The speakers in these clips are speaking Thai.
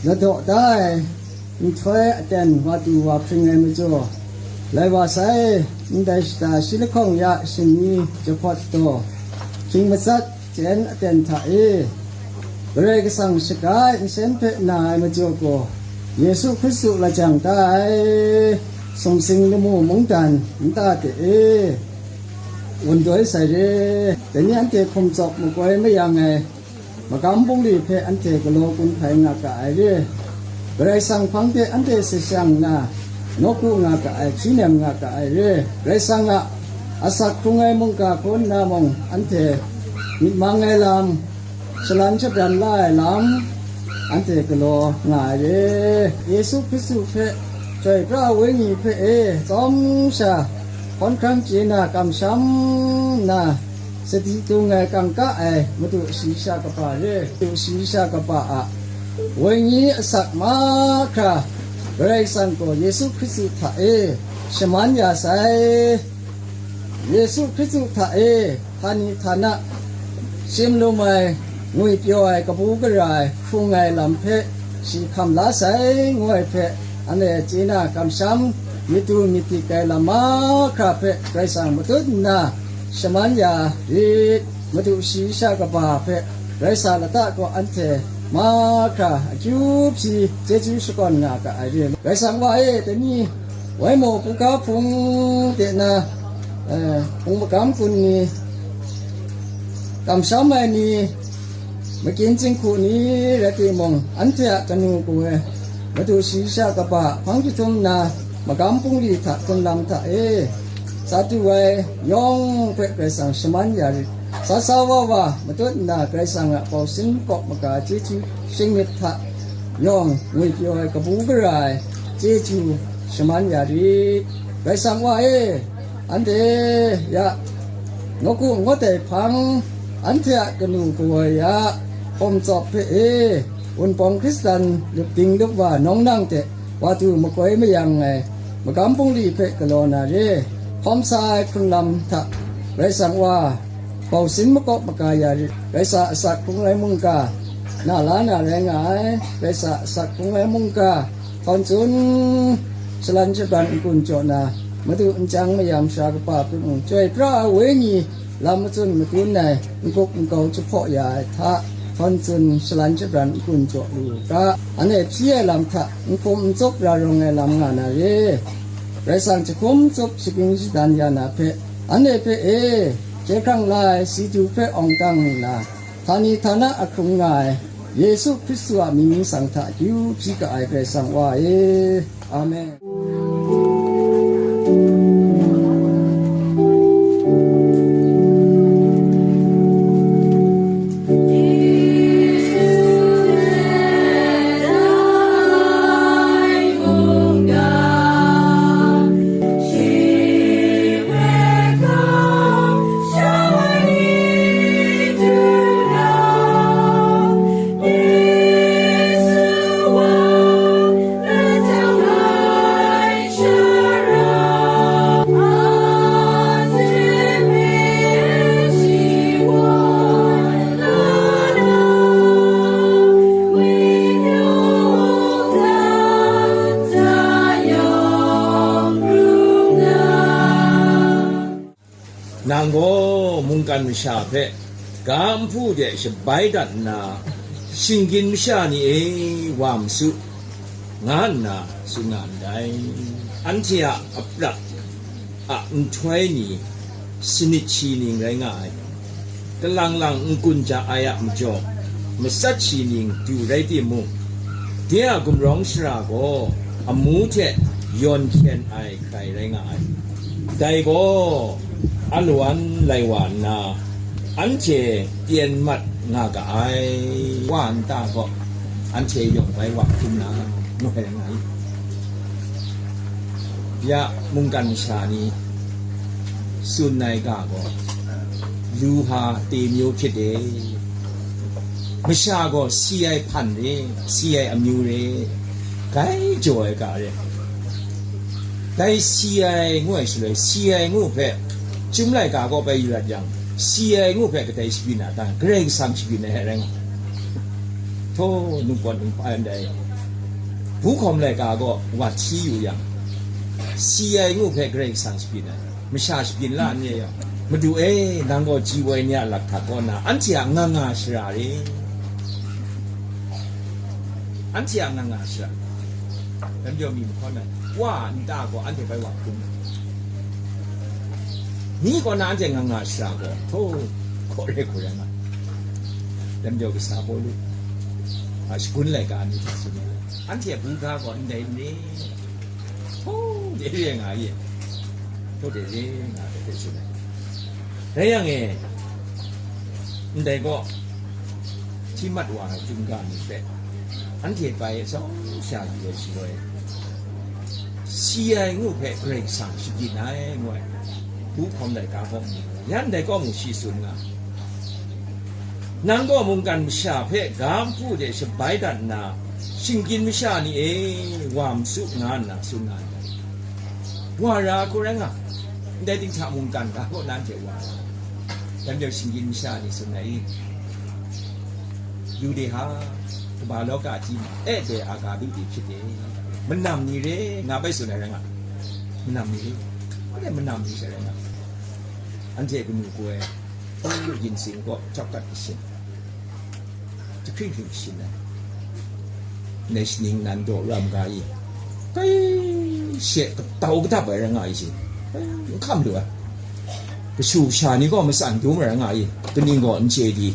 แล้วดอกได้มีถ้วยเต็นว่าดูว่าเป็นไงไม่จ่อเลยว่าใส่ได้สตาชิลคงยาชินีจะพอดตัวชิงมาสักเจนเต็นถ่ายเรื่องก็สั่งสกายเส้นเพนายมาจ่อก็เยซูคริสต์ละจังได้ส่งสิ่งละมูมงจันตาเตะวันด้วยใส่เร่แต่นี่อันเตะคมจบมันก็ไม่ยังไงมากำปุงรีเพอันเตะก็โลกุนไทยงากายเร่เรื่องสั่งฟังเตะอันเตะเสียงนะนกูงากายชิเนมงากายเร่เรื่องสั่งอะอาศักคงไงมงกาคนนามงอันเตะมิมังไงลำฉลันชับดันไล่ลำอันเตะก็โลง่ายเร่เยซูคริสต์เพใจพระเวงีเพจอมชาคนคำจีน่ากำช้ำน่ะสติตัวไงกังกะมาดูศีชากปะเร่ดูศีชากปะอะเวงีสักมาค่ะเรื่องสังก็เยซูคริสต์ท่าชมันยาใสเยซูคริสต์ท่าท่านิท่านะชิมรู้ไหมงุยเปียวกับผู้กระไรฟูไงลำเพชีคำลาใสงวยเพอันนี้จีน่ากำช้ำมิตูมิติไกลละมาครับเพไกรสังมาตุนนะชมันยาดีมาดูชีชากบาเพไกรสังละตะก็อันเทมาค่ะจูบชีเจจูสกอนงากะไอเดียไกรสังว่าแต่นี่ไว้โมกุกาพงเตนะพงประกำคุณนี่กำช้ำไม่นี่มากินจิงคูนี่ระตีมงอันเทกันนูกูมาดูชีชากบะพังจุทุมนามากำปุงรีถักคนลำถักสาธุไว้ยองเพื่อไกรสังสมันยาริสาสาวว่ามาตุนนาไกรสังอ่ะพอสินเกาะมากาเจจูชิงมิตถักยองงวยเกี่ยวกับบูกระไรเจจูสมันยาริไกรสังว่าอันเดียนกูงดแต่พังอันเทียกันนูกัวยาอมจอบเพื่ออุนปองคริสตันลูกติงลูกว่าน้องนั่งเตะว่าตูมาคอยไม่ยังไงมากำปุงรีเพกโลนาเร่พร้อมสายคุณลำทักไรสังว่าเป่าสินมกบมกายาริไรสะสักคุงไรมุงกาหน้าล้านอะไรไงไรสะสักคุงไรมุงกาตอนจุนสลันจะบันกุนโจนามาดูอันจังไม่ยามชากป้าเป็นองค์ใจพระเวญีลำมาจุนมาตุนไหนมันกเก่าเฉพาะยาท่าทอนจนสลันจะรันกุนโจดูกะอันนี้เพี้ยลำทักมันคมจบรารงไงลำงานอะไรไรสังจะคมจบสกิงจิตันยานาเพอันนี้เพเจ้าครั้งไล่สีดูเพองตังนาท่านี้ท่านะอัครงไงเยซูคริสต์ว่ามีสังฆะอยู่ที่กายไรสังว่าอาเมนนางโกมุงกันมิชาเพกามพูดเดชใบดันนาชิงกินมิชานี่วามสุงานนาสุงานใดอันที่อับรักอันช่วยนี่สนิทชีนิงไรง่ายกำลังกุญจะอายมจ่อมาสักชีนิงดูไรที่มุงเดียกุมร้องสระโกอมูเทยอนเขียนไอใครไรง่ายแต่ก็อันวันไลวันนาอันเชเตียนมัดงากะไอว่านตาก็อันเชยงไว้วักทุ่มนาหน่วยไหนยะมุงกันชานีสุนในกาก็ลูหาตีมิวคิดเดไม่ชาก็ซีไอพันเดซีไออมิวเดไกจ่อยกาเดไกซีไองวยสุเลยซีไองวยเพจุ่มไล่กาก็ไปอยู่ระยังซีไองวยเพก็ได้สปินาตังเกรงสังสปินาแรงโธ่นุ่งก่อนนุ่งไปอันใด ဘူးခုံလိုက်ကာก็ว่าชี้อยู่อย่างစီအိုင်ငုဖဲ grade ဆန်စပီနာမရှာစပင်လာနေရမတူနန်ကိုជីဝဲညလက်ထကောနာအန်ချာငငါရှာရီအန်ချာငငါရှာတမ်းပြောမိမခေါ်နဲ့ဝါအန်တာကိုအန်တေပဲဝါကုနီကိုနာအန်ချာငငါရှာကိုထိုးခေါ်ရဲကိုရမှာတမ်းပြောကစားဖို့လို့အစကွန်းလိုက်ကာနေတယ်ဆိုတော့အန်ချာဘူးကားကိုနေနေဒီရငါရဲ့တို့တယ်လေငါတဲ့ဆိုတယ်ဒါရငယ်တဲ့ကောချိမတ်ဝါကျုံကနေတဲ့အန်တီပိုင်ဆောင်းရှာပြီးလို့ရှိတော့စီအိုင်ငုဖဲ grade ဆန်ရှိနေနိုင်ငွေဘူးခုံတဲ့ကားပေါ့ရန်တဲ့ကောမရှိစွန်းငါ能够蒙干下配干部的是白蛋呐，新金下你我们苏安呐苏安。ว่ารากูรังอ่ะได้ติงชามุงกันก็พวกนั้นเจว่าแล้วเดี๋ยวชิงกินชานี่ส่วนไหนอยู่ดีฮะบาลอกาจีเดอากาบิดีဖြစ်တယ်มันนำนี่เด้งาไปส่วนไหนรังอ่ะมันนำนี่ก็ได้มันนำนี่ใช่มั้ยอันเจกูมูกูเอยินเสียงก็จับกัดสิจะขึ้นถึงสินะในสิ่งนั้นโดรำกายก็写个刀个大白人而已，看不了啊。个树下你个我们山东人而已，跟你个你接的，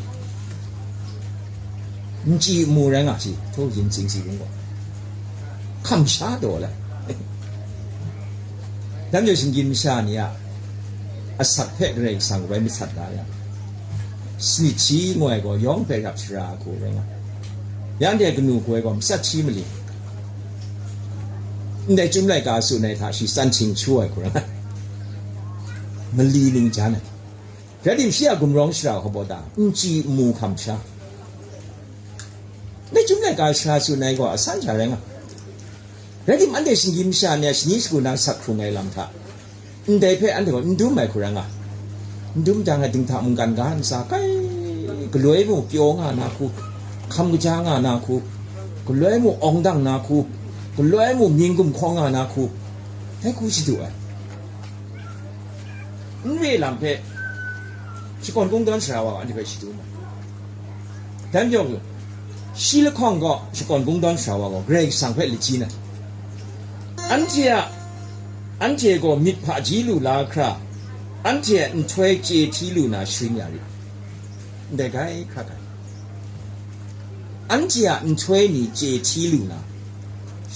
你接木人而已，都认真是跟我，看不下多了。咱就是认下你啊，杀拍个人上位没杀来呀，是起我个养白入去啊个人啊，人家个奴个个杀起没哩。ในจุ่มรายการสุดในท่าชีสันชิงช่วยกูนะมันลีลิงจานแต่ดิมเสียกุมร้องสาวเขาบอกด่าจีมูคำชาในจุ่มรายการชาสุดในก็สันชาแรงอ่ะแต่ดิมอันเดชิงยิมชาเนี่ยชนิดกูน่าสักครู่ไงลำท่าได้เพื่ออันเดียวดูไม่กูแรงอ่ะดูจังไงดึงท่ามุงกันกันสักไอ้ก็รวยมูเกี่ยวงานาคูคำกูจ้างานาคูก็รวยมูองดังนาคูก็ล้อยมุมยิงกุมคองนาคูให้กูชิดูอ่ะนี่ลำเพชิคอนกงต้นสาวอันนี้ไปชิดูมั้ยแต่เดี๋ยวชิลคองก็ชิคอนกงต้นสาวก็เกรกสังเพลิจีนะอันเจียก็มิดผาจีลูลาคราอันเจียช่วยเจทีลูนาชิญญาลีได้ไงครับอันเจียช่วยนี่เจทีลูนา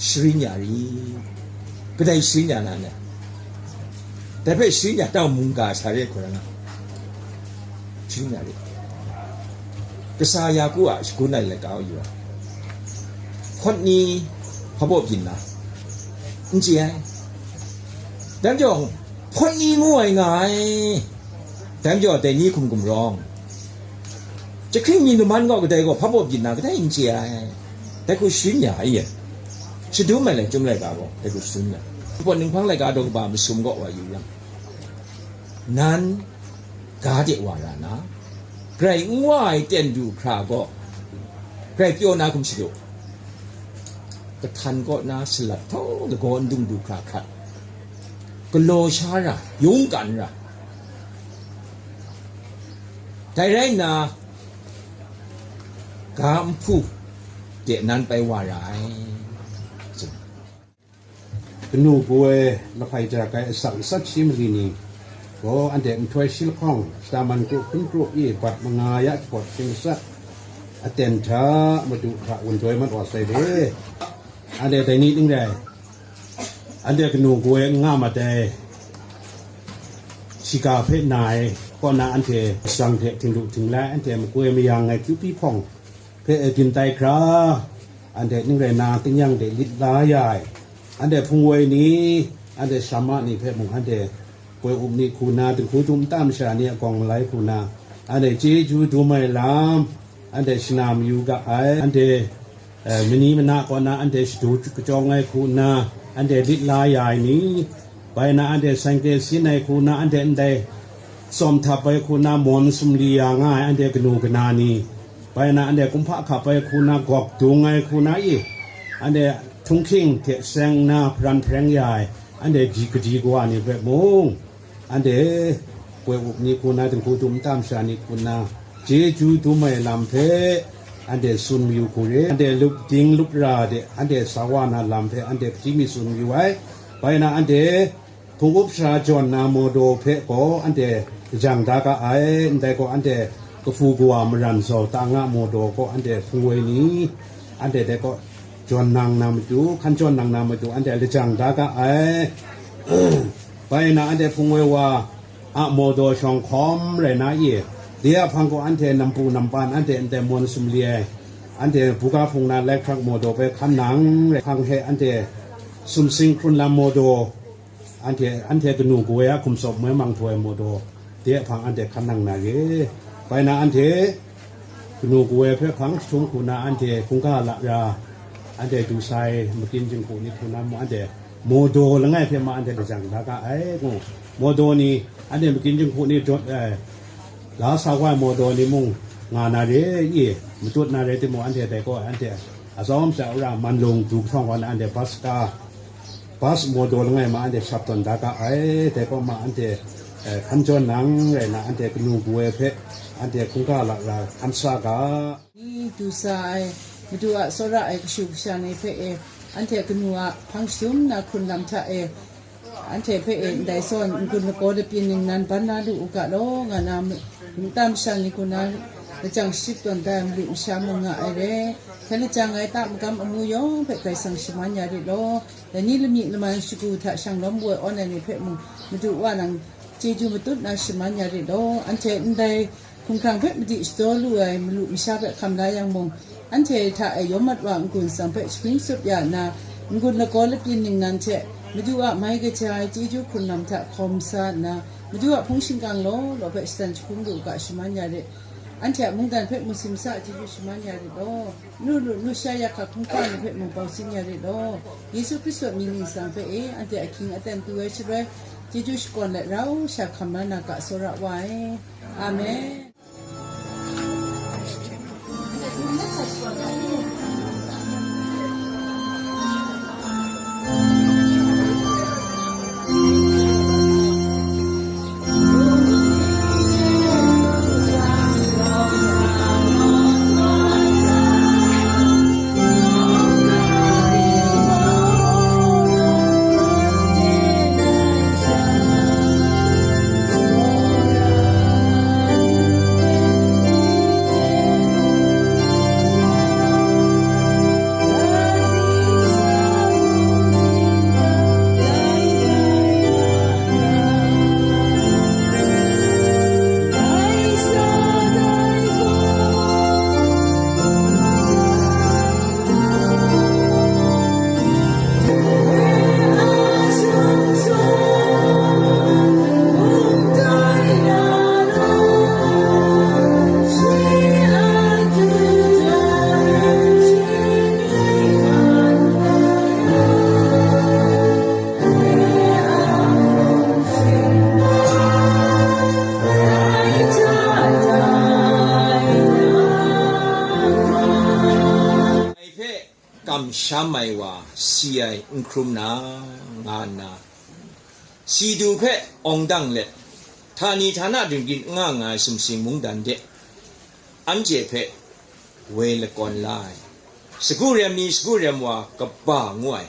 श्री न्यारी कदाई श्री न्याना ने तबे श्री न्या ताव मुंगा सारे कोरना श्री न्यारी कसाया को आ स्कूल नाई ले काव यु खोट नी हबो बिन ना इंजी ai dan jong phon ni ngoi ngai dan jo de ni kum kum rongจะขึ้นมีนมันก็ได้ก็พบบินนะก็ได้इंजी aiแต่กูश्री न्या aiชิดูไม่เลยจุ่มเลยกาบอกแต่กูซุ่มเนี่ยพอหนึ่งพังเลยกาดงบามันซุ่มก็ว่าอยู่ยังนั้นกาเดว่าละนะใครง่ายเต้นดูคราก็ใครเกี่ยวนาคุมชิดูก็ทันก็นาสลัดท้องตะโกนดุงดูคราขัดก็โลชาระยุ่งกันระแต่ไรนะกามผู้เจนั้นไปว่าไรนูกูเอละใครจะไกสังสัตชิมลีนี่ก็อันเดมช่วยชิลข้องสามันกูขึ้นกรุอีปัดมังายะปวดจิงสัตอเตนชามาดูพระอุ่นช่วยมันอดใส่เด้อันเดแต่นี้นึงได้อันเดกนูกูเองง่ามาแต่ชิกาเพศนายก็นาอันเทสังเทถึงดุถึงแล้วอันเทมันกูไม่ยังไงคิวพี่พ่องเพศกินไตคราอันเดนึงได้นาติ้งยังเดลิดลาใหญ่อันเดพงเวนี้อันเดสามานี่เพศมุงอันเดกวยอุบนี่คูนาถึงคูจุมตามชาเนี่ยกองไหลคูนาอันเดเจจูดูไม่ลามอันเดชนามอยู่กับไออันเดมินิมนาก่อนนะอันเดสตูกจองไอคูนาอันเดลิดลาใหญ่นี้ไปนะอันเดสังเกตสิในคูนาอันเดสมทับไปคูนามอนสุมลียาง่ายอันเดกนูกนานีไปนะอันเดกุมภะขับไปคูนากอกจูงไงคูนาอี อันเดทุ่งคิงเทเซงนาพรันแพงใหญ่อันเดจีกจีกว่านี่แบบมงอันเดกวยอุบนี่กูนาถึงกูตุมตามชานี่กูนาเจจูตุไม่ลำเพอันเดซุนมิวกูเรอันเดลุกจิงลุกราเดอันเดสาวานาลำเพอันเดจิมีซุนมิวไว้ไปนะอันเดทุ่งอุปชาจอนนาโมโดเพก็อันเดจังดากะไออันเดก็อันเดก็ฟูกัวมรันโซตางะโมโดก็อันเดฟงวยนี้อันเดก็จวนนางนามาจูขันจวนนางนามาจูอันเดลิจังดากะไอไปนะอันเดฟงวยว่าอะโมโดชองคอมเลยนะเยเดียพังก็อันเดนำปูนำปานอันเดมวนสุมเลียอันเดบุกาฟงนาเล็กครักโมโดไปขันหนังเลยพังเฮอันเดสุมสิงคุณลาโมโดอันเดกนูกวยคุมศพเมื่อมังถวยโมโดเดียพังอันเดขันหนังนาเยไปนะอันเทนูกเวเพื่อพังชงคุณาอันเทคุงกาละยาอันเทดูไซมากินจึงกูนี่คุณาอันเทโมโดละไงเพื่อมาอันเทจังดากะไอ้กูโมโดนี่อันเทมากินจึงกูนี่จดลาสาวว่าโมโดนี่มุงงานอะไรยี่มาจุดนาเรติโมอันเทแต่ก็อันเทอาซ้อมเสารามันลงถูกช่องวันอันเทปัสโมโดละไงมาอันเทชับตันดากะไอ้แต่ก็มาอันเทขันจนหนังเลยนะอันเทนูกเวเพื่ออันเดียคุงกาละอันซากานี่ดูสายมาดูอ่ะสระไอ้กชุกชาในเพออันเทกนัวพังซุมนะคุณลำชะอันเทเพได้ส่วนคุณโกเดปีนึงนั้นปันนาดูอุกะโลงานามมุตามชันลิคุณนั้นจังสิบตันแต่ลิมชามงะไอเร่แค่จังไอตามกำอมุยองเพไกสังชิมันยาดิโลแต่นี่ละมีละมันสกุทะช่างล้อมบัวอ่อนในเพมึงมาดูว่านังเจจูมาตุดนาชิมันยาดิโลอันเทนได้คงครั้งเพชรมดิสโตรวยมลุมิชาเพคำได้ยังมงอันเทถ้าไอยมัดว่างกุนสัมเพชพิงสุดยานากุนละกอลปีนึงนั้นเทมาดูว่าไม่กระจายจีจูคุณนำถ้าคอมซานะมาดูว่าพงชิงกังโลเราเพชรสตันชุมดูกะชิมันยาดิอันเทมึงดันเพชรมุสลิมซาจีจูชิมันยาดิโลนู่ชายาคักคงกันเพชรมึงเปาสิญญาดิโลเยซูคริสต์มีนิสังเพชอันเทอคิงอัตเตนตัวใช่ไหมจีจูสกอนและเราชาคำนั้นกะสระไว้อาเมนชาไม่ว่าซีไออุครุมนางานนาซีดูเพะองดังเล็ดธานีฐานะดึงกินง่างายสมสิงมุงดันเดอันเจเพะเวลกอนไลสกุเรียมนี้สกุเรียมว่ากับบ้างวย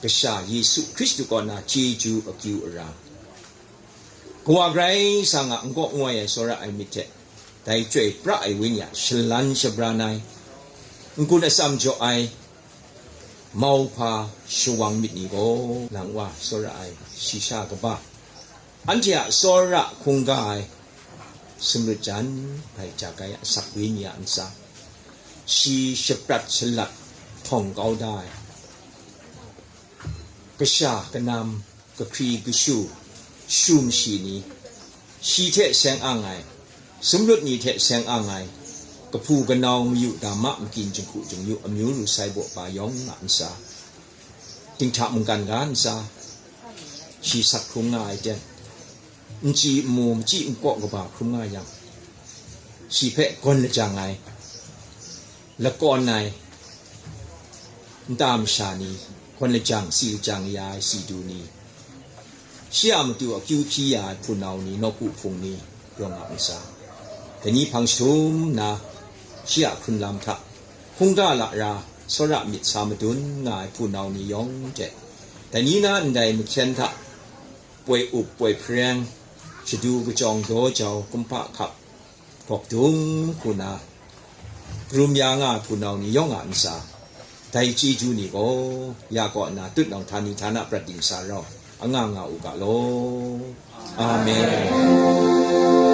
กษาเยซูคริสต์ก่อนนาเจจูอคิวรากว่าไกรสังอังก็งวยสระไอมิเตแต่ช่วยพระไอวิญญาฉลันฉบรานัยกุณสัมจ่อไอเมาพาชวังมิดนีโกหลังว่าสระไอชิชากบ้าอันเดียสระคงกายสมรจันไปจากกายสักวิญญาณซาชีชปรัดฉลัดท่องเกาได้กระชากระนำกระครีกระชูมชีนี้ชีเทแสงอ่างไงสมรสนี้เทแสงอ่างไงกระพูกระนองมีอยู่ดามะมกินจงขุจงอยู่อมิวรุไซบปายองงานซาติงถามุงกันงานซาชีสักครุงง่ายเจนจีมูมจีอุกกบาครุงง่ายยังชีเพะก้นละจางไงละก่อนไง ตามชานีคนละจังสีจังยายสีดูนีเชื่อมตัวคิวขี้ยาพูนเอานี้นกุพงนี้รองอังสาแต่นี้พังชุมนะเชื่อคุณลำทะคงได้ละราสระมิดสามดุนงายพูนเอานี้ยองเจแต่นี้นะอันใดมุเชนทะป่วยอุบป่วยเพลียงจะดูกระจองโดเจ้ากุมภะขับพกดุงคุณารุมยางาพูนเอานี้ยองอังสาไทยจีจูนี่ก็ยาก่อนนะตุดนองธานีฐานะประดิษฐ์สารอังงาอุกะโลอาเมน